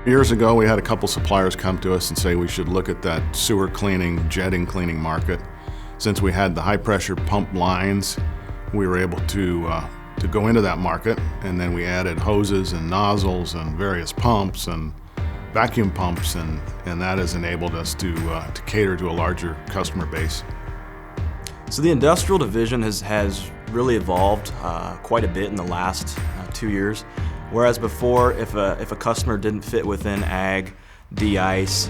Years ago, we had a couple suppliers come to us and say we should look at that sewer cleaning, jetting cleaning market. Since we had the high pressure pump lines, we were able to go into that market, and then we added hoses and nozzles and various pumps and vacuum pumps, and that has enabled us to cater to a larger customer base. So the industrial division has really evolved quite a bit in the last 2 years. Whereas before, if a customer didn't fit within ag, de-ice,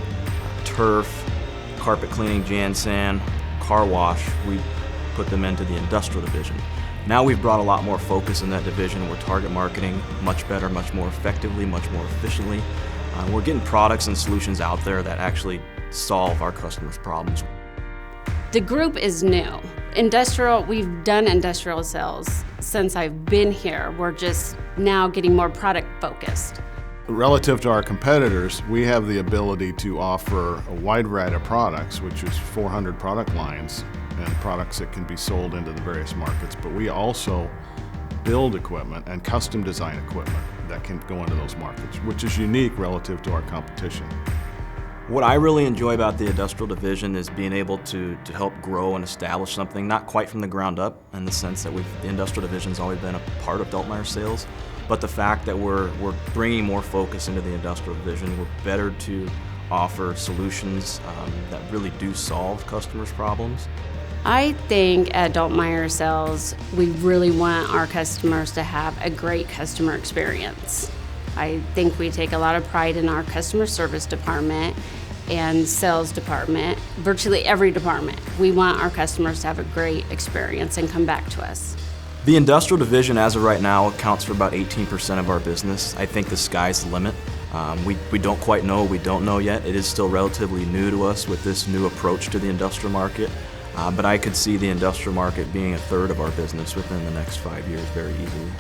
turf, carpet cleaning, jan sand, car wash, we put them into the industrial division. Now we've brought a lot more focus in that division. We're target marketing much better, much more effectively, much more efficiently. We're getting products and solutions out there that actually solve our customers' problems. The group is new. We've done industrial sales since I've been here. We're just now getting more product focused. Relative to our competitors, we have the ability to offer a wide variety of products, which is 400 product lines and products that can be sold into the various markets. But we also build equipment and custom design equipment that can go into those markets, which is unique relative to our competition. What I really enjoy about the industrial division is being able to help grow and establish something, not quite from the ground up, in the sense that the industrial division's always been a part of Dultmeier sales, but the fact that we're bringing more focus into the industrial division, we're better to offer solutions that really do solve customers' problems. I think at Dultmeier Sales, we really want our customers to have a great customer experience. I think we take a lot of pride in our customer service department and sales department, virtually every department. We want our customers to have a great experience and come back to us. The industrial division, as of right now, accounts for about 18% of our business. I think the sky's the limit. We don't quite know what we don't know yet. It is still relatively new to us with this new approach to the industrial market, but I could see the industrial market being a third of our business within the next 5 years very easily.